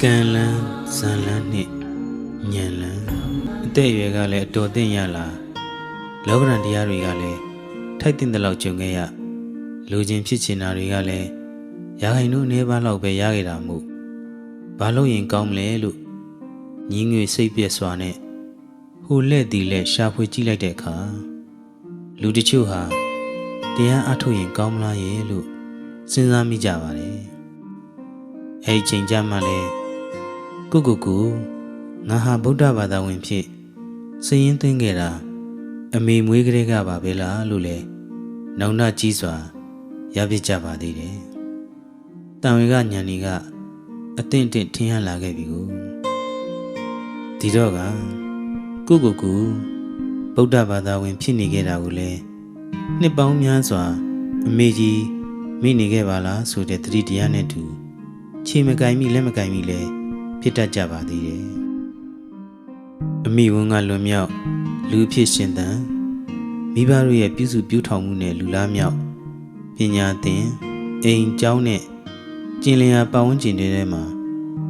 ကန်လန်းဇန်လန်းနှင့်ညံလန်းအသက်အရွယ်ကလည်းအတော်သင့်ရလာလောကရန်တရားတွေကလည်းထိုက်တင်တဲ့လောက်ကြုံခဲ့ရလူချင်းဖြစ်ချင်တာတွေကလည်းရာခိုင်နှုန်းအနည်းပါးလောက်ပဲရခဲ့တာမို့ဘာလို့ရင်ကောင်းမလဲလို့ညီးငွေစိတ်ပြက်စွာနဲ့ဟိုလက်တီလက်ရှာဖွေကြည့်လိုက်တဲ့အခါလူတချို့ဟာတရားအထုတ်ရင်ကောင်းမလားရဲ့လို့စဉ်းစားမိကြပါတယ်အဲဒီချိန်ကျမှလည်းကိုငါဟာဗုဒ္ဓဘာသာဝင်ဖြစ်စည်ရင်းသွင်းခဲ့တာအမေမွေးကလေးကပါပဲလားလို့လဲနောင်တကြီးစွာရပြစ်ကြပါသေးတယ်။တန်ဝေကညံနေကအသင့်အတင့်ထင်ဟလာခဲ့ပြီကိုဒီတော့ကကိုဗုဒ္ဓဘာသာဝင်ဖြစ်နေခဲ့တာကိုလဲနှစ်ပေါင်းများစွာအမေကြီးမိနေခဲ့ပါလားဆိုတဲ့သတိတရားနဲ့တူခြေမကင်မိလက်မကင်မိလဲဖြစ်တတ်ကြပါသေးတယ်။အမိဝန်းကလွန်မြောက်လူဖြစ်ရှင်သန်မိဘတို့ရဲ့ပြုစုပြောင်းထောင်မှုနဲ့လူလားမြောက်ပညာသင်အိမ်ကျောင်းနဲ့ကျင်လျာပတ်ဝန်းကျင်တွေထဲမှာ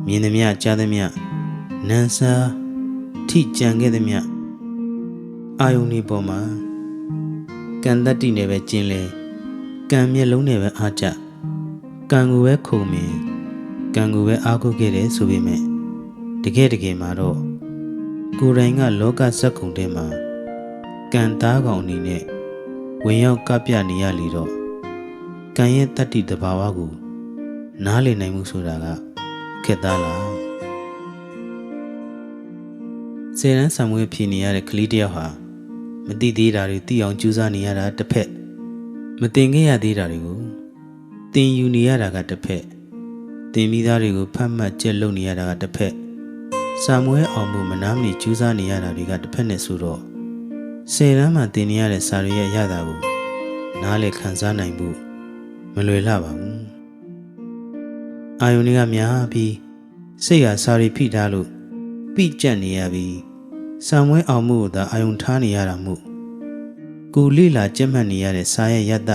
မြင်သမျှကြားသမျှနန်းစားထိကြံခဲ့သမျှအာယုန်ဒီပေါ်မှာကံတတ္တိနဲ့ပဲကျင်လေကံမျက်လုံးနဲ့ပဲအားကြကံကိုပဲခုံမြင်ကံကိုပဲအားကိုးခဲ့တယ်ဆိုပေမဲ့တကယ်မှာတော့ကိုယ်တိုင်ကလောကဇက်ကုံထဲမှာကံသားကောင်အနေနဲ့ဝင်ရောက်ကပြနေရလေတော့ကံရဲ့တတ္တိတဘာဝကိုနားလည်နိုင်မှုဆိုတာကခက်သားလားဆယ်တန်းဆံမွေးဖြေနေရတဲ့ကလေးတယောက်ဟာမသိသေးတာတွေသိအောင်ကြိုးစားနေရတာတစ်ဖက်မတင်ခဲ့ရသေးတာတွေကိုတင်ယူနေရတာကတစ်ဖက်တင်မိသားတွေကိုဖတ်မှတ်ကြက်လုပ်နေရတာကတစ်ဖက်စာမွေးအောင်မှုမနာမနေကြိုးစားနေရတာတွေကတစ်ဖက်နဲ့ဆိုတော့ဆယ်တန်းမှာတင်နေရတဲ့စာတွေရဲ့အရာတာကိုနားလည်ခံစားနိုင်ဖို့မလွယ်လှပါဘူးအာယုန်တွေကများပြီးစိတ်ဟာစာရီဖိထားလို့ပြိကျက်နေရပြီးစာမွေးအောင်မှုကိုသာအာယုန်ထားနေရတာမို့ကိုလိလာကြက်မှတ်နေရတဲ့စာရဲ့ရတ္တ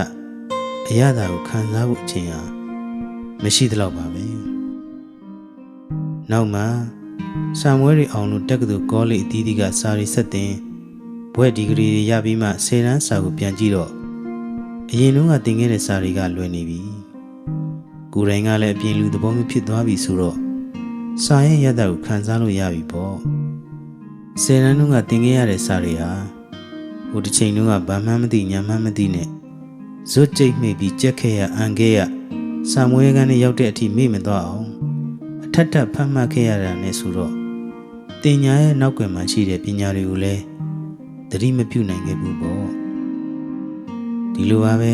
အရာတာကိုခံစားဖို့အချိန်ဟာမရှိသလောက်ပါပဲနောက်မှစာမွေးတွေအောင်လို့တက္ကသိုလ်ကောလိပ်အသီးသီးကစာရီဆက်တင်ဘွဲ့ဒီဂရီတွေရပြီးမှဆယ်တန်းစာကိုပြန်ကြည့်တော့အရင်တုန်းကသင်ခဲ့တဲ့စာတွေကလွယ်နေပြီကိုယ်တိုင်ကလည်းအပြင်လူသဘောမျိုးဖြစ်သွားပြီဆိုတော့စာရဲ့ရတ္တကိုခံစားလို့ရပြီပေါ့ဆယ်တန်းတုန်းကသင်ခဲ့ရတဲ့စာတွေဟာဟိုတစ်ချိန်တုန်းကဘာမှမသိညာမှမသိနဲ့ဇွတ်ကြိတ်မိပြီးကြက်ခဲ့ရအန်ခဲ့ရစာမွေးကန်းနဲ့ရောက်တဲ့အထိမေ့မသွားအောင်အထက်ဖတ်မှတ်ခဲ့ရတာနဲ့ဆိုတော့တင်ညာရဲ့နောက်ွယ်မှာရှိတဲ့ပညာတွေကိုလည်းသတိမပြုနိုင်ခဲ့ဘူးပေါ့ဒီလိုပါပဲ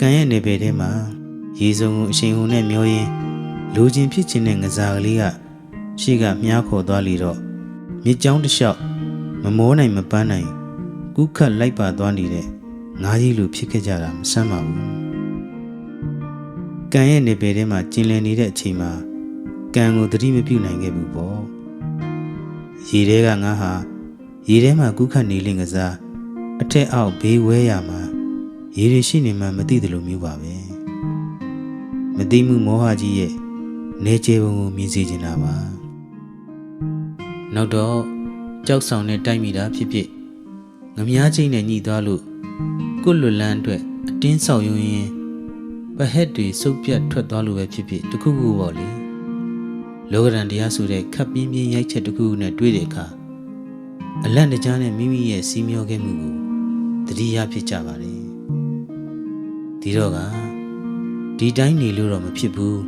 ကံရဲ့နေပယ်ထဲမှာရေစုံကိုအရှင်ဟုန်နဲ့မျောရင်းလူချင်းဖြစ်ခြင်းနဲ့ငစားကလေးကရှေ့ကမြားခေါ်သွားလေတော့မြစ်ကြောင်းတစ်လျှောက်မမောနိုင်မပန်းနိုင်ကူးခတ်လိုက်ပါသွားနေတဲ့ငါးကြီးလိုဖြစ်ခဲ့ကြတာမဆန်းပါဘူးကံရဲ့နေပယ်ထဲမှာကျင်လည်နေတဲ့အချိန်မှာကံကိုသတိမပြုနိုင်ခဲ့ဘူးပေါ့ရေထဲကငါဟာရေထဲမှာကူးခတ်နေလင်ကစားအထက်အောက်ဘေးဝဲရမှာရေတွေရှိနေမှမသိသလိုမျိုးပါပဲမသိမှုမောဟကြီးရဲ့နေကျေပုံကိုမြင်စေချင်တာပါနောက်တော့ကြောက်ဆောင်နဲ့တိုက်မိတာဖြစ်ဖြစ်ငမြားချင်းနဲ့ညှိသွားလို့ကိုလွတ်လန်းအတွက်အတင်းဆောက်ယွင်းရင်ပဟက်တွေစုပ်ပြတ်ထွက်သွားလို့ပဲဖြစ်ဖြစ်တခုခုပေါ့လေလောကရန်တရားဆိုတဲ့ခပ်ပြင်းပြင်းရိုက်ချက်တခုခုနဲ့တွေ့တဲ့အခါအလန့်တကြားနဲ့မိမိရဲ့စီးမျောခဲ့မှုကိုသတိရဖြစ်ကြပါတယ်ဒီတော့ကဒီတိုင်းနေလို့တော့မဖြစ်ဘူး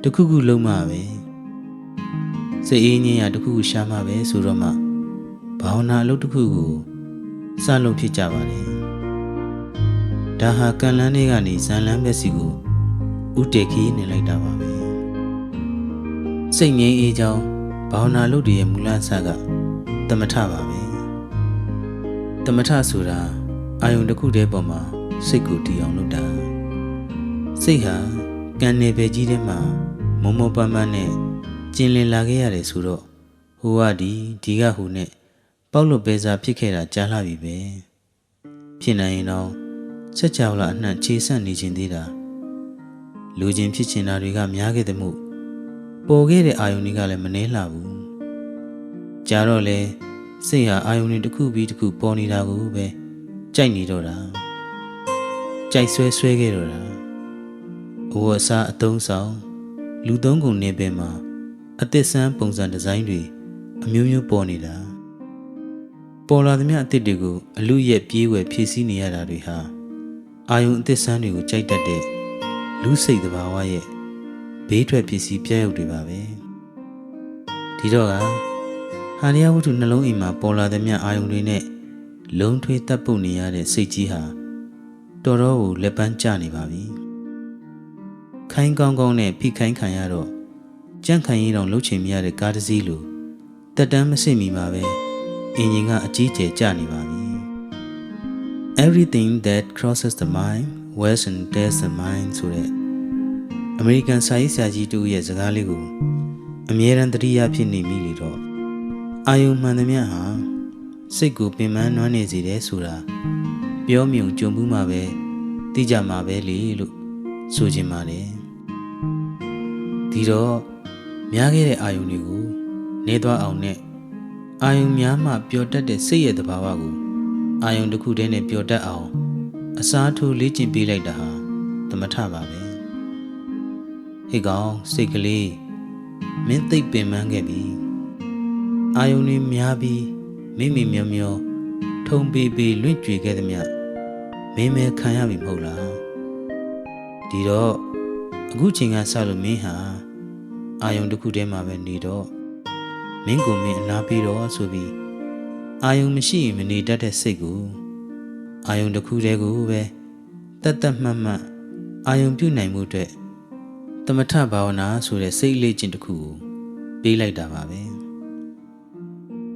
တခုခုလုံးမှပဲစိတ်အေးငြိမ်းရာတခုခုရှာမှပဲဆိုတော့မှဘာဝနာအလုပ်တခုကိုစလုပ်ဖြစ်ကြပါတယ်ဒါဟာကံလန်းလေးကနေဇန်လန်းဘက်စီကိုဥတေခီးနေလိုက်တာပါပဲစိတ်ငြိမ်းအေးချောင်းဘာဝနာအလုပ်တွေရဲ့မူလအစကတမထပါပဲတမထဆိုတာအာယုန်တစ်ခုတည်းပေါ်မှာစိတ်ကိုတည်အောင်လုပ်တာစိတ်ဟာကံနယ်ပယ်ကြီးထဲမှာမုံမပန်းပန်းနဲ့ကျင်လည်လာခဲ့ရတယ်ဆိုတော့ဟိုကဒီကဟိုနဲ့ပေါက်လို့ပဲစားဖြစ်ခဲ့တာကြားလာပြီပဲဖြစ်နိုင်ရင်တော့ဆက်ကြောက်လာအနှံ့ခြေဆက်နေခြင်းသေးတာလူချင်းဖြစ်ချင်တာတွေကများခဲ့တဲ့မှု ပေါ်ခဲ့တဲ့အာယုန်တွေကလည်းမနှဲလှဘူးကြာတော့လေစိတ်ဟာအာယုန်တွေတစ်ခုပြီးတစ်ခုပေါ်နေတာကိုပဲကြိုက်နေတော့တာကြိုက်ဆွဲခဲ့တော့တာအဝတ်အစားအသုံးဆောင်လူသုံးကုန်နေပင်မှာအသစ်ဆန်းပုံစံဒီဇိုင်းတွေအမျိုးမျိုးပေါ်နေတာပေါ်လာသမျှအသစ်တွေကိုအလူရက်ပြေးဝယ်ဖြည့်ဆည်းနေရတာတွေဟာအာယုန်အသစ်ဆန်းတွေကိုကြိုက်တတ်တဲ့လူစိတ်သဘာဝရဲ့ဘေးထွက်ပစ္စည်းပြရုပ်တွေပါပဲဒီတော့ကဟာရယဝတ္ထုနှလုံးအိမ်မှာပေါ်လာသမျှအာယုန်တွေနဲ့လုံးထွေးတပ်ပုတ်နေရတဲ့စိတ်ကြီးဟာတော်တော်ကိုလက်ပန်းကျနေပါပြီခိုင်းကောင်းကောင်းနဲ့ဖိခိုင်းခံရတော့ကြန့်ခိုင်ရင်တော့လှုပ်ချင်မရတဲ့ကားတစ်စီးလိုတက်တန်းမစစ်မိပါပဲအင်ဂျင်ကအကြီးကျယ်ကျနေပါပြီ Everything that crosses the mind wears and tears the mind ဆိုတဲ့အမေရိကန်စာရေးဆရာကြီးတူရဲ့စကားလေးကိုအမြဲတမ်းသတိရဖြစ်နေမိလေတော့အာယုံမှန်သမျှဟာစိတ်ကိုပင်ပန်းနွမ်းနေစေတယ်ဆိုတာပြောမြုံကြုံမှုမှာပဲသိကြမှာပဲလေလို့ဆိုချင်ပါတယ်ဒီတော့များခဲ့တဲ့အာယုံတွေကိုနေသွားအောင်နဲ့အာယုံများမှပျော်တတ်တဲ့စိတ်ရဲ့သဘာဝကိုအာယုံတစ်ခုတည်းနဲ့ပျော်တတ်အောင်အစားထိုးလေ့ကျင့်ပေးလိုက်တာဟာသမထပါပဲဟေ့ကောင်စိတ်ကလေးမင်းသိပ်ပင်ပန်းခဲ့ပြီအာယုန်တွေများပြီးမိမိမျောမျောထုံပေးလွင့်ကြွေခဲ့သည်မြမင်းမဲခံရပြီမဟုတ်လားဒီတော့အခုချိန်ကစလို့မင်းဟာအာယုန်တစ်ခုတည်းမှာပဲနေတော့မင်းကိုမင်းအနာပေးတော့ဆိုပြီးအာယုန်မရှိရင်မနေတတ်တဲ့စိတ်ကိုအာယုန်တစ်ခုတည်းကိုပဲတတ်မှတ်အာယုန်ပြုနိုင်မှုအတွက်သမထဘာဝနာဆိုတဲ့စိတ်လေ့ကျင့်တစ်ခုကိုပေးလိုက်တာပါပဲ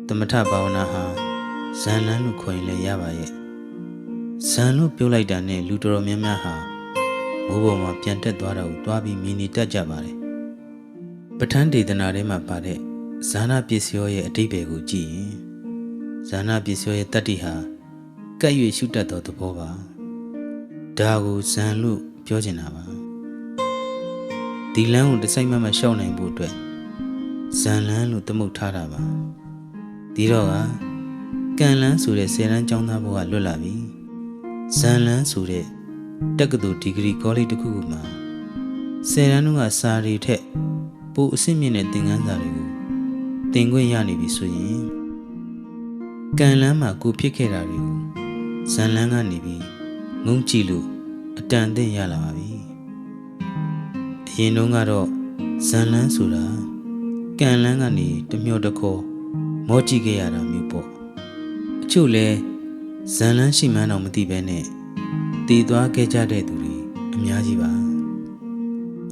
သမထဘာဝနာဟာဇန်လန်းလို့ခေါ်ရင်လည်းရပါရဲ့ဇန်လို့ပြောလိုက်တာနဲ့လူတော်တော်များများဟာမိုးပေါ်မှာပြန်တက်သွားတာကိုတွားပြီးမြင်နေတတ်ကြပါတယ်ပဋ္ဌာန်းဒေသနာထဲမှာပါတဲ့ဇာနာပစ္စယောရဲ့အဓိပ္ပာယ်ကိုကြည့်ရင်ဇာနာပစ္စယောရဲ့တတ္တိဟာကပ်၍ရှုတတ်သောသဘောပါဒါကိုဇန်လို့ပြောချင်တာပါဒီလမ်းကိုတစ်စိုက်မှရှောက်နိုင်ဖို့အတွက်ဇန်လန်းလို့သမုတ်ထားတာပါဒီတော့ကံလန်းဆိုတဲ့10တန်းကျောင်းသားဘဝလွတ်လာပြီဇန်လန်းဆိုတဲ့တက္ကသိုလ်ဒီဂရီကောလိပ်တစ်ခုမှာ10တန်းကစာရီထက်ပိုအဆင့်မြင့်တဲ့သင်ခန်းစာတွေကိုသင်ခွင့်ရနေပြီဆိုရင်ကံလန်းမှာကိုဖြစ်ခဲ့တာတွေကိုဇန်လန်းကနေပြီးငုံကြည့်လို့အတန်အသင့်ရလာပါပြီအရင်တုန်းကတော့ဇန်လန်းဆိုတာကံလန်းကနေတမျောတခေါ်မောကြည့်ခဲ့ရတာမျိုးပေါ့အချို့လဲဇန်လန်းရှိမှန်းတော့မသိပဲနဲ့တည်သွားခဲ့ကြတဲ့သူတွေအများကြီးပါ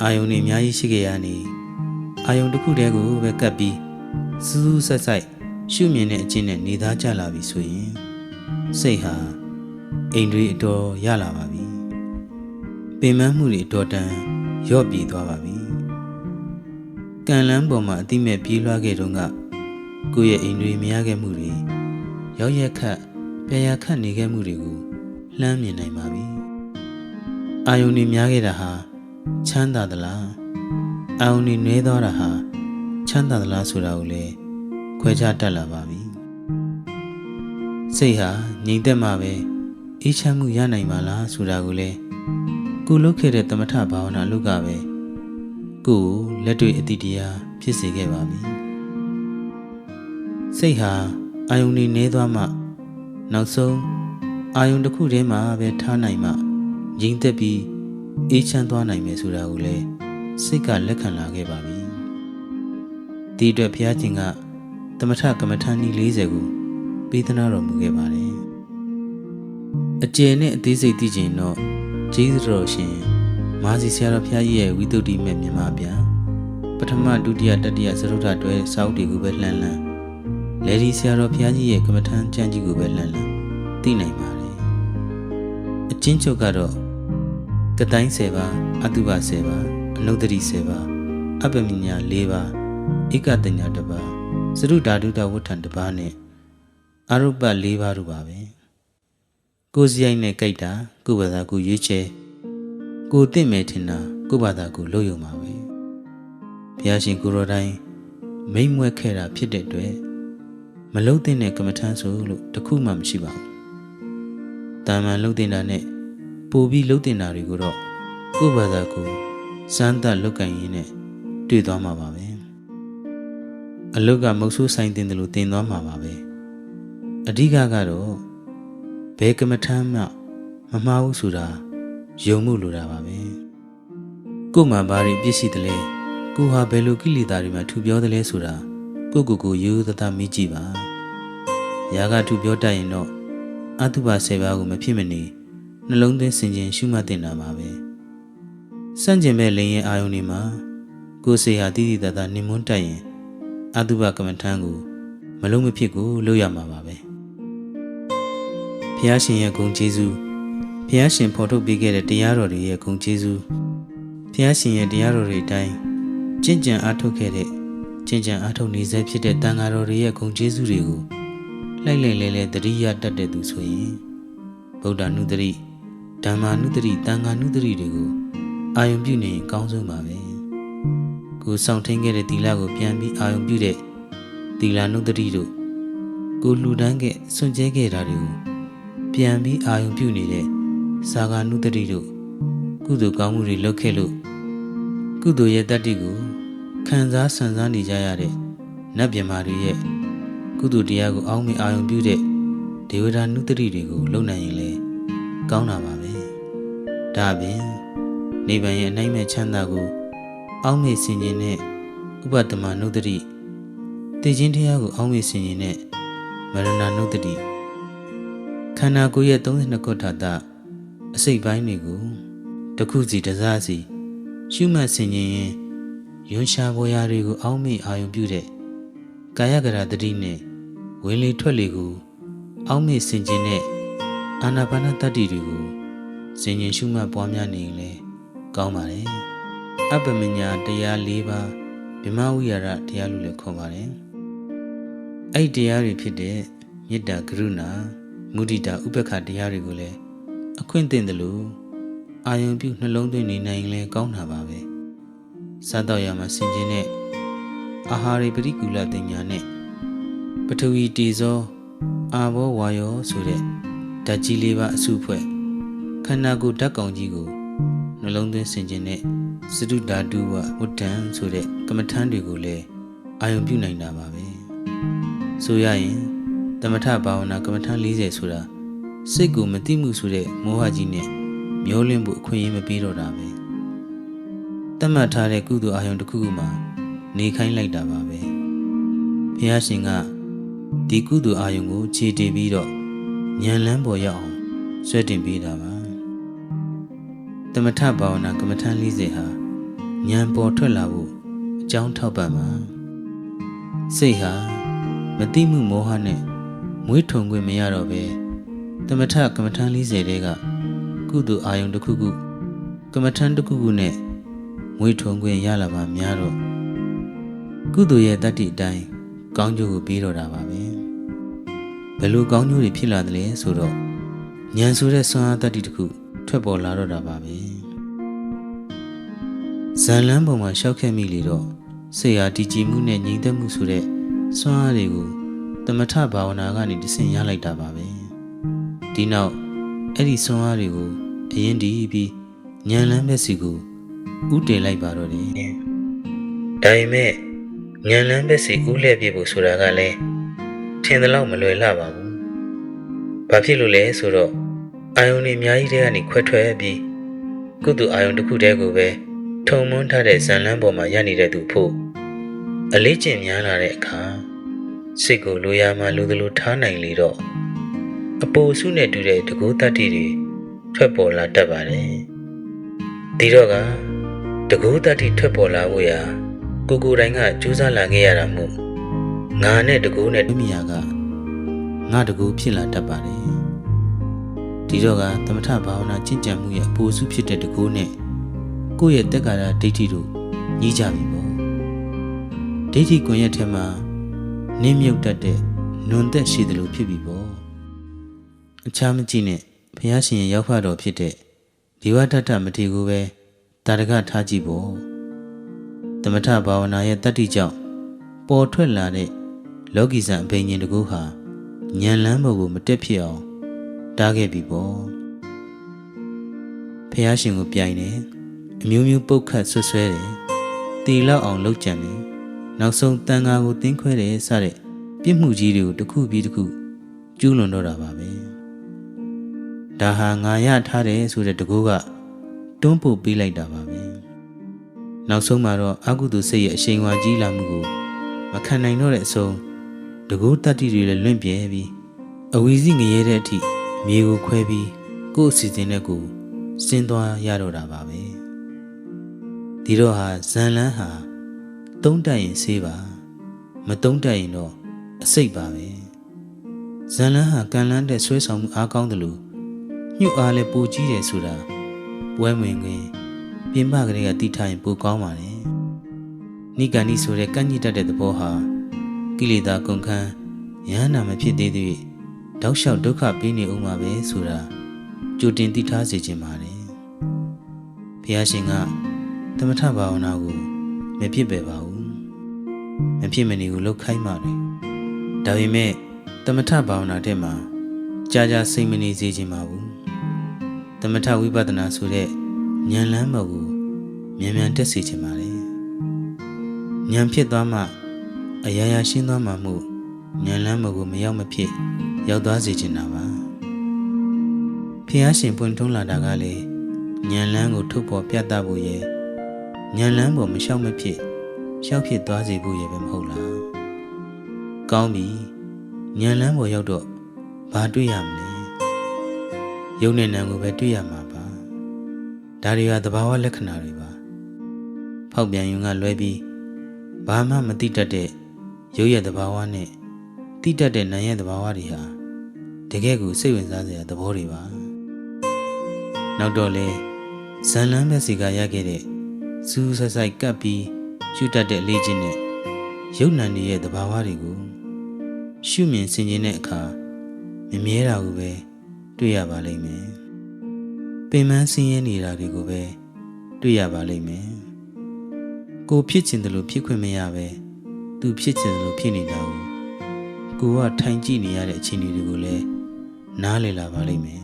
အာယုန်တွေအများကြီးရှိခဲ့ရနေအာယုန်တစ်ခုတည်းကိုပဲကပ်ပြီးစူးဆက်ဆိုင်ရှုမြင်တဲ့အချင်းနဲ့နေသားကြလာပြီဆိုရင်စိတ်ဟာအိမ်တွေအတော်ရလာပါပြီပင်ပန်းမှုတွေအတော်တန်ရော့ပြေးသွားပါပြီကံလန်းပေါ်မှာအတိမဲ့ပြေးလွှားခဲ့တုန်းကကိုယ့်ရဲ့အိမ်တွေမရခဲ့မှုတွေရောက်ရက်ခတ်ပြန်ရခတ်နေခဲ့မှုတွေကိုလှမ်းမြင်နိုင်ပါပြီအာယုန်တွေများခဲ့တာဟာချမ်းသာသလားအာယုန်တွေနည်းသွားတာဟာချမ်းသာသလားဆိုတာကိုလည်းခွဲခြားတတ်လာပါပြီစိတ်ဟာငြိမ်သက်မှပဲအေးချမ်းမှုရနိုင်ပါလားဆိုတာကိုလည်းကိုလုပ်ခဲ့တဲ့သမထဘာဝနာအလုပ်ကပဲကိုယ်လက်တွေ့အတိတရားဖြစ်စေခဲ့ပါပြီစိတ်ဟာအာယုန်တွေနည်းသွားမှနောက်ဆုံးအာယုန်တစ်ခုတည်းမှာပဲထားနိုင်မှငြိမ်သက်ပြီးအေးချမ်းသွားနိုင်မယ်ဆိုတာကိုလည်းစိတ်ကလက်ခံလာခဲ့ပါပြီဒီအတွက်ဘုရားရှင်ကသမထကမ္မထာနည်း40ကိုပေးသနာတော်မူခဲ့ပါတယ်အကျယ်နဲ့အသေးစိတ်သိချင်တော့ကျေးဇူးတော်ရှင်မာစီဆရာတော်ဘုရားကြီးရဲ့ဝိသုဒ္ဓိမဲ့မြန်မာပြန်ပထမဒုတိယတတိယသရုပ်ထတွဲစာအုပ်တွေကိုပဲလှမ်းလေဒီဆရာတော်ဘုရားကြီးရဲ့ကမ္မထာကျမ်းကြီးကိုပဲလှမ်းသိနိုင်ပါတယ်အချင်းချုပ်ကတော့ကတိုင်း10ပါးအတုပ10ပါးအနုတ္တိ10ပါးအပ္ပမညာ4ပါးဧကတညာ1ပါးသရုဓာတုတဝဋ္ဌံ1ပါးနဲ့အာရုပ္ပ4ပါးတို့ပါပဲကိုယ်စရိုက်နဲ့ကြိုက်တာကိုယ့်ဘာသာကိုရွေးချယ်ကိုယ်သိမဲ့ထင်တာကိုယ့်ဘာသာကိုလုပ်ရုံပါပဲဘု ဘုရားရှင်ကိုရောတိုင်းမိမ့်မွဲခဲ့တာဖြစ်တဲ့အတွက်မလုံတဲ့ကမ္မထမ်းဆိုလို့တခုမှမရှိပါဘူး။တာမန်လုံတဲ့တာနဲ့ပို့ပြီးလုံတဲ့တာတွေကိုတော့ကိုယ့်ဘာသာကိုစမ်းသပ်လုတ်ကင်ရင်းနဲ့တွေ့သွားမှာပါပဲ။အလုတ်ကမုတ်ဆိုးဆိုင်တင်တယ်လို့တင်သွားမှာပါပဲ။အဓိကကတော့ဘယ်ကမ္မထမ်းမှမမှားဘူးဆိုတာယုံမှုလိုတာပါပဲ။ကို့မှာဘာတွေပြည့်စုံတယ်လဲ။ကိုဟာဘယ်လိုကိလေသာတွေမှာထူပြောတယ်လဲဆိုတာကိုရိုးသားသားမိကြည့်ပါ။ရာဂထူပြောတတ်ရင်တော့အတုပါ10ပါးကိုမဖြစ်မနေနှလုံးသွင်းဆင်ခြင်ရှုမှတ်တင်တာပါပဲ။စန့်ကျင်မဲ့လင်းရဲ့အာယုန်တွေမှာကိုယ်စိတ်ဟာတည်တည်တတ်တတ်နှင်မွန်းတတ်ရင်အတုပါကမ္မထမ်းကိုမလုံးမဖြစ်ကိုလုပ်ရမှာပါပဲ။ဘုရားရှင်ရဲ့ဂုဏ်ကျေးဇူးဘုရားရှင်ဖော်ထုတ်ပေးခဲ့တဲ့တရားတော်တွေရဲ့ဂုဏ်ကျေးဇူးဘုရားရှင်ရဲ့တရားတော်တွေအတိုင်းကျင့်ကြံအားထုတ်ခဲ့တဲ့ကျင့်ကြံအားထုတ်နေစေဖြစ်တဲ့တန်ဃာတော်တွေရဲ့ဂုဏ်ကျေးဇူးတွေကိုလိုက်လဲတတိယတတ်တဲ့သူဆိုရင်ဗုဒ္ဓနုတ္တိဓမ္မာနုတ္တိတန်ဃာနုတ္တိတွေကိုအာယုံပြုနေရင်ကောင်းဆုံးပါပဲကိုဆောင်ထင်းခဲ့တဲ့သီလကိုပြန်ပြီးအာယုံပြုတဲ့သီလနုတ္တိတို့ကိုလှူဒန်းခဲ့စွန့်ကြဲခဲ့တာတွေကိုပြန်ပြီးအာယုံပြုနေတဲ့စာဂာနုတ္တိတို့ကုသိုလ်ကောင်းမှုတွေလုပ်ခဲ့လို့ကုသိုလ်ရဲ့တတ္တိကိုခံစားဆန်စားနေကြရတဲ့နတ်မြမာတွေရဲ့ကုသိုလ်တရားကိုအောင်းမေအာယုံပြုတဲ့ဒေဝတာနုတ္တိတွေကိုလုံနိုင်ရင်လေကောင်းတာပါပဲဒါအပြင်နိဗ္ဗာန်ရဲ့အနိုင်မဲ့ချမ်းသာကိုအောင်းမေဆင်ခြင်တဲ့ဥပတ္တမနုတ္တိတည်ခြင်းတရားကိုအောင်းမေဆင်ခြင်တဲ့မရဏနုတ္တိခန္ဓာကိုယ်ရဲ့32ခုထာတအစိတ်ပိုင်းတွေကိုတစ်ခုစီတစ်စားစီရှုမှတ်ဆင်ခြင်ရင်ယွန်းရှားပေါ်ရာတွေကိုအောင်းမေအာယုံပြုတဲ့ကာယကရတတိနဲ့ဝင်လေထွက်လေကိုအောင်းမေဆင်ခြင်တဲ့အာနာပါနတတ္တိတွေကိုဆင်ခြင်ရှုမှတ်ပွားများနေရင်လည်းကောင်းပါတယ်။အပ္ပမညာတရား၄ပါးဗြဟ္မဝိဟာရတရားလို့လည်းခေါ်ပါတယ်။အဲ့ဒီတရားတွေဖြစ်တဲ့မေတ္တာကရုဏာမုဒိတာဥပ္ပခတရားတွေကိုလည်းအခွင့်အသင့်တယ်လို့အာယုံပြုနှလုံးသွင်းနေနိုင်ရင်လည်းကောင်းတာပါပဲ။စားတော့ရမှာဆင်ခြင်တဲ့အာဟာရိပရိကူလတင်ညာနဲ့ပထဝီတေဇောအာဘောဝါယောဆိုတဲ့ဓာတ်ကြီး၄ပါးအစုဖွဲ့ခန္ဓာကိုယ်ဓာတ်ကောင်ကြီးကိုနှလုံးသွင်းဆင်ခြင်တဲ့စတုဓာတုဝဝဋ္ဌံဆိုတဲ့ကမ္မထမ်းတွေကိုလည်းအာယုံပြုနိုင်တာပါပဲဆိုရရင်သမထဘာဝနာကမ္မထမ်း40ဆိုတာစိတ်ကိုမသိမှုဆိုတဲ့မောဟကြီးနဲ့မျောလင့်ဖို့အခွင့်အရေးမပေးတော့တာပဲတတ်မှတ်ထားတဲ့ကုသိုလ်အာယုံတစ်ခုခုမှာနေခိုင်းလိုက်တာပါပဲဘုရားရှင်ကဒီကုသိုလ်အာယုံကိုခြေတည်ပြီးတော့ဉာဏ်လန်းပေါ်ရောက်အောင်ဆွဲတင်ပေးတာပါသမထဘာဝနာကမ္မထမ်း40ဟာဉာဏ်ပေါ်ထွက်လာဖို့အကြောင်းထောက်ပံ့ပါစိတ်ဟာမသိမှုမောဟနဲ့မွေးထုံခွင့်မရတော့ပဲသမထကမ္မထမ်း40တဲကကုသိုလ်အာယုံတစ်ခုခုကမ္မထမ်းတစ်ခုခုနဲ့မွေးထုံခွင့်ရလာပါများတော့ကုသိုလ်ရဲ့တတ္တိအတိုင်းကောင်းကျိုးကိုပေးတော့တာပါပဲဘယ်လိုကောင်းကျိုးတွေဖြစ်လာသလဲဆိုတော့ဉာဏ်ဆိုတဲ့စွမ်းအားတတ္တိတစ်ခုထွက်ပေါ်လာတော့တာပါပဲဇန်လန်းပေါ်မှာရှောက်ခဲ့မိလေတော့စိတ်ဟာတည်ကြည်မှုနဲ့ငြိမ်သက်မှုဆိုတဲ့စွမ်းအားတွေကိုသမထဘာဝနာကနေတဆင့်ရလိုက်တာပါပဲဒီနောက်အဲ့ဒီစွမ်းအားတွေကိုအရင်တည်ပြီးဉာဏ်လန်းမဲ့စီကိုဥတည်လိုက်ပါတော့တယ်ဒါပေမဲ့ဉာဏ်လန်းမဲ့စီဥလှည့်ပြဖို့ဆိုတာကလည်းထင်သလောက်မလွယ်လှပါဘူးဘာဖြစ်လို့လဲဆိုတော့အာယုန်တွေအများကြီးတဲကနေခွဲထွက်ပြီးကုသိုလ်အာယုန်တစ်ခုတည်းကိုပဲထုံမွန်းထားတဲ့ဇန်လန်းပေါ်မှာရနေတဲ့သူဖို့အလေးကျင့်များလာတဲ့အခါစိတ်ကိုလိုရာမှလိုသလိုထားနိုင်လေတော့အပိုစုနဲ့တူတဲ့တကူတတ္တိတွေထွက်ပေါ်လာတတ်ပါတယ်ဒီတော့ကတကူတတ္တိထွက်ပေါ်လာဖို့ရာကိုယ်တိုင်ကကြိုးစားလာခဲ့ရတာမို့ငါနဲ့တကူနဲ့တွေ့မြာကငါတကူဖြစ်လာတတ်ပါတယ်ဒီတော့ကသမထဘာဝနာကျင့်ကြံမှုရဲ့အပိုစုဖြစ်တဲ့တကူနဲ့ကိုယ့်ရဲ့တက်ကာရဒိဋ္ဌိတို့ညီးကြပြီပေါ့ဒိဋ္ဌိကွန်ရက်ထဲမှာနင်းမြုပ်တတ်တဲ့နွန်သက်ရှိတယ်လို့ဖြစ်ပြီပေါ့အခြားမကြည့်နဲ့ဘုရားရှင်ရဲ့ရောက်ဖတော်ဖြစ်တဲ့ဒီဝတ္တမထေကိုပဲတာရကထားကြည့်ပေါ့တ သမထဘာဝနာရဲ့တတ္တိကြောင့်ပေါ်ထွက်လာတဲ့လောကီဆန်အဘိညာဉ်တကူဟာဉာဏ်လမ်းပေါ်ကိုမတက်ဖြစ်အောင်တားခဲ့ပြီပေါ့ဖះရှင်ကိုပြိုင်တယ်အမျိုးမျိုးပုတ်ခတ်ဆွဆွဲတယ်တီလောက်အောင်လှုပ်ကြံတယ်နောက်ဆုံးတန်ဃာကိုတင်းခွဲတယ်စတဲ့ပြစ်မှုကြီးတွေကိုတစ်ခုပြီးတစ်ခုကျူးလွန်တော့တာပါပဲဒါဟာငါရထားတယ်ဆိုတဲ့တကူကတွန်းပို့ပေးလိုက်တာပါပဲနောက်ဆုံးမှာတော့အကုသိုလ်စိတ်ရဲ့အရှိန်ဝါကြီးလာမှုကိုမခံနိုင်တော့တဲ့အဆုံးတကူတတ္တိတွေလည်းလွင့်ပြဲပြီးအဝီစီငရဲတဲ့အထိမြေကိုခွဲပြီးကိုယ့်အစီအစဉ်နဲ့ကိုဆင်းသွားရတော့တာပါပဲဒီတော့ဟာဇန်လန်းဟာတုံးတက်ရင်ဆေးပါမတုံးတက်ရင်တော့အစိတ်ပါပဲဇန်လန်းဟာကန်လန်းတဲ့ဆွဲဆောင်မှုအားကောင်းတယ်လို့ညှို့အားလည်းပိုကြီးတယ်ဆိုတာပွဲဝင်ခွင်ပြင်ပကလေးကတိထားရင်ပိုကောင်းပါလေနိဂန္ဒီဆိုတဲ့ကန့်ညစ်တတ်တဲ့သဘောဟာကိလေသာကုန်ခန်းယဟနာမဖြစ်သေးသေးတောက်လျှောက်ဒုက္ခပေးနေဦးမှာပဲဆိုတာကြိုတင်သိထားစေခြင်းပါတယ်ဘုရားရှင်ကသမထဘာဝနာကိုမဖြစ်ပဲပါဘူးမဖြစ်မနေကိုလှုပ်ခိုင်းပါတယ်ဒါပေမဲ့သမထဘာဝနာတဲ့မှာကြာကြာစိတ်မနေစေခြင်းပါဘူးသမထဝိပဿနာဆိုတဲ့ဉာဏ်လမ်းပေါ်ကိုမြန်မြန်တက်စေခြင်းပါလေဉာဏ်ဖြစ်သွားမှအရာရာရှင်းသွားမှမို့ဉာဏ်လမ်းပေါ်ကိုမရောက်မဖြစ်ရောက်သွားစေခြင်းတာပါဖះရှင်ပွင့်ထုံးလာတာကလေဉာဏ်လမ်းကိုထုတ်ပေါ်ပြသဖို့ရဲ့ဉာဏ်လမ်းပေါ်မလျှောက်မဖြစ်ရှောက်ဖြစ်သွားစေဖို့ရဲ့ပဲမဟုတ်လားကောင်းပြီဉာဏ်လမ်းပေါ်ရောက်တော့ဘာတွေ့ရမလဲယုံနဲ့နံကိုပဲတွေ့ရမှာပါဒါတွေကသဘာဝလက္ခဏာတွေပါဖောက်ပြန်ယုံကလွဲပြီးဘာမှမသိတတ်တဲ့ရုပ်ရဲ့သဘာဝနဲ့သိတတ်တဲ့နာမ်ရဲ့သဘာဝတွေဟာတကယ်ကိုစိတ်ဝင်စားစရာသဘောတွေပါနောက်တော့လေဇန်လန်းပဲစီကရခဲ့တဲ့စူးဆိုင်ကပ်ပြီးရှုတတ်တဲ့အလေးချင်းနဲ့ရုပ်နာမ်တွေရဲ့သဘာဝတွေကိုရှုမြင်ဆင်ခြင်တဲ့အခါမမြဲတာကိုပဲတွေ့ရပါလိမ့်မယ်ပင်ပန်းဆင်းရဲနေတာတွေကိုပဲတွေ့ရပါလိမ့်မယ်ကိုဖြစ်ချင်တယ်လို့ဖြစ်ခွင့်မရပဲသူဖြစ်ချင်တယ်လို့ဖြစ်နေတာကိုကထိုင်ကြည့်နေရတဲ့အခြေအနေတွေကိုလည်းနားလည်လာပါလိမ့်မယ်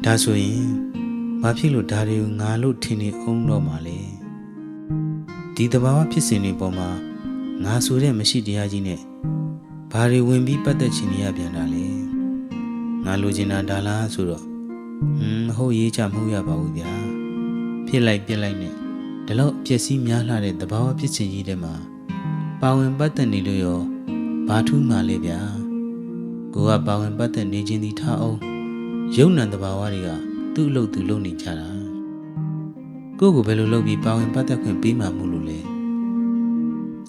ဒါဆိုရင်ဘာဖြစ်လို့ဒါတွေကိုငါလို့ထင်နေအောင်တော့မှလဲဒီသဘာဝဖြစ်စဉ်တွေပေါ်မှာငါဆိုတဲ့မရှိတရားကြီးနဲ့ဘာတွေဝင်ပြီးပတ်သက်ချင်နေရပြန်တာလဲငါလိုချင်တာဒါလားဆိုတော့မဟုတ်ရေးချမဟုတ်ရပါဘူးဗျာဖြစ်လိုက်ပြက်လိုက်နဲ့ဒီလောက်ပျက်စီးများလာတဲ့သဘာဝဖြစ်စဉ်ကြီးတွေမှာပါဝင်ပတ်သက်နေလို့ရောဘာထူးမှလဲဗျာကိုကပါဝင်ပတ်သက်နေခြင်းဒီထားအောင်ယုံနံသဘာဝတွေကသူ့အလုပ်သူလုပ်နေကြတာကိုဘယ်လိုလုပ်ပြီးပါဝင်ပတ်သက်ခွင့်ပေးမှမို့လို့လဲ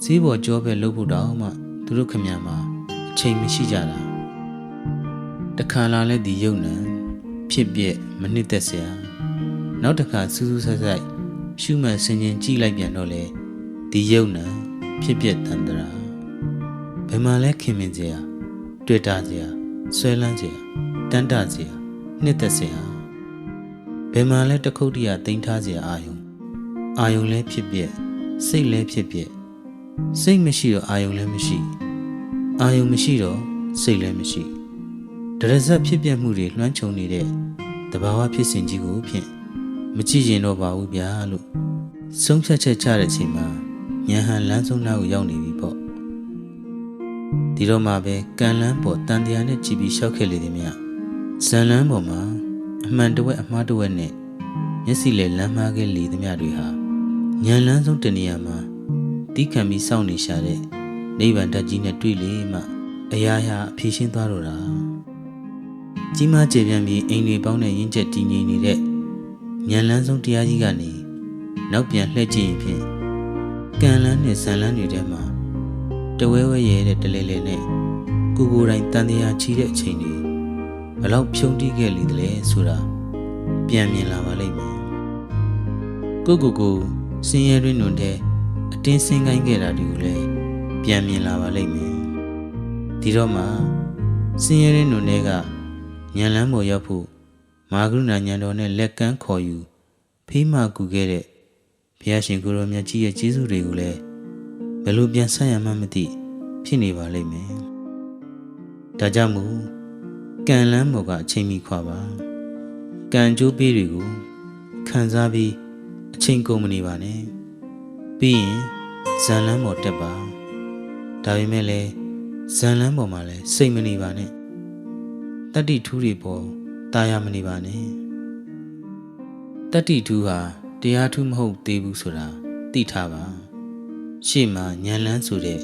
ဈေးပေါ်ကြောပဲလုပ်ဖို့တောင်မှသူတို့ခင်ဗျာမှာအချိန်မရှိကြတာတခါလာလဲဒီယုံနံဖြစ်ပြက်မနှစ်သက်စရာနောက်တစ်ခါစူးစူးဆိုက်ဆိုက်ရှုမှတ်ဆင်ခြင်ကြည့်လိုက်ပြန်တော့လေဒီယုံနံဖြစ်ပြက်တန်တရာဘယ်မှာလဲခင်မင်စရာတွေ့တာစရာဆွဲလန်းစရာတန်တစရာနှစ်သက်စရာဘယ်မှာလဲတခုတ်တရတိမ်ထားစရာအာယုံလဲဖြစ်ပြက်စိတ်လဲဖြစ်ပြက်စိတ်မရှိတော့အာယုံလဲမရှိအာယုံမရှိတော့စိတ်လဲမရှိတရဇက်ဖြစ်ပြက်မှုတွေလွှမ်းခြုံနေတဲ့သဘာဝဖြစ်စဉ်ကြီးကိုဖြင့်မကြည့်ရင်တော့ပါဘူးဗျာလို့ဆုံးဖြတ်ချက်ချတဲ့အချိန်မှာဉာဏ်ဟန်လမ်းဆုံးနာကိုရောက်နေပြီပေါ့ဒီတော့မှပဲကံလန်းပေါ်တန်တရားနဲ့ကြည်ပြီးရှောက်ခဲ့လေသည်မြတ်ဇန်လန်းပေါ်မှာအမှန်တဝက်အမှားတဝက်နဲ့မျက်စိလေလမ်းမှားခဲ့လေသည်မြတ်တွေဟာဉာဏ်လန်းဆုံးတနေရာမှာတီးခံပြီးစောင့်နေရှာတဲ့နိဗ္ဗာန်ဓာတ်ကြီးနဲ့တွေ့လေမှအရာရာအဖြေရှင်းသွားတော့တာကြီးမားကျေပြန့်ပြီးအိမ်တွေပေါင်းတဲ့ရင်းချက်တည်ငြိမ်နေတဲ့ဉာဏ်လန်းဆုံးတရားကြီးကနေနောက်ပြန်လှည့်ကြည့်ရင်ဖြင့်ကံလန်းနဲ့ဇန်လန်းတွေထဲမှာတဝဲဝဲရဲတဲ့တလဲလဲနဲ့ကိုယ်တိုင်တန်တရားချီတဲ့အချိန်တွေဘယ်လောက်ဖြုံးတီးခဲ့လေသလဲဆိုတာပြန်မြင်လာပါလိမ့်မယ်ကိုစင်းရဲတွင်တွင်တဲ့အတင်းဆင်းကိုင်းခဲ့တာတွေကိုလည်းပြန်မြင်လာပါလိမ့်မယ်ဒီတော့မှဆင်းရဲတွင်တွင်ကဉာဏ်လန်းပေါ်ရောက်ဖို့မာကရုဏာဉာဏ်တော်နဲ့လက်ကမ်းခေါ်ယူဖေးမကူခဲ့တဲ့ ဘုရားရှင်ကိုရောမြတ်ကြီးရဲ့ကျေးဇူးတွေကိုလည်းဘယ်လိုပြန်ဆက်ရမှန်းမသိဖြစ်နေပါလိမ့်မယ်။ဒါကြောင့်မို့ကံလန်းပေါ်ကအချိန်မီခွာပါ။ကံကြိုးပေးတွေကိုခံစားပြီးအချိန်ကုန်မနေပါနဲ့။ပြီးရင်ဇန်လန်းပေါ်တက်ပါ။ဒါပေမဲ့လည်းဇန်လန်းပေါ်မှာလည်းစိတ်မနေပါနဲ့။တတ္တိထူးတွေပေါ်တာယာမနေပါနဲ့။တတ္တိထူးဟာတရားထူးမဟုတ်သေးဘူးဆိုတာသိထားပါရှေ့မှာဉာဏ်လန်းဆိုတဲ့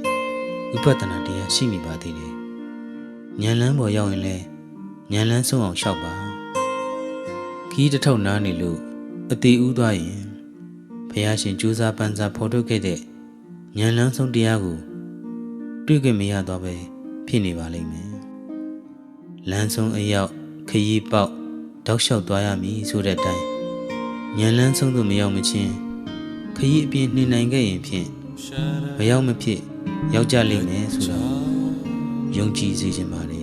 ဝိပဿနာတရားရှိနေပါသေးတယ်ဉာဏ်လန်းပေါ်ရောက်ရင်လည်းဉာဏ်လန်းဆုံးအောင်လျှောက်ပါခီးတစ်ထုပ်နားနေလို့အသေးဥသွားရင်ဘုရားရှင်ကြိုးစားပန်းစားဖော်ထုတ်ခဲ့တဲ့ဉာဏ်လန်းဆုံးတရားကိုတွေ့ခွင့်မရတော့ပဲဖြစ်နေပါလိမ့်မယ်လမ်းဆုံးအရောက်ခရီးပေါက်တောက်လျှောက်သွားရမည်ဆိုတဲ့အတိုင်းဉာဏ်လန်းဆုံးသို့မရောက်မချင်းခရီးအပြင်နှင်နိုင်ခဲ့ရင်ဖြင့်မရောက်မဖြစ်ရောက်ကြလိမ့်မယ်ဆိုတော့ယုံကြည်စေချင်ပါတယ်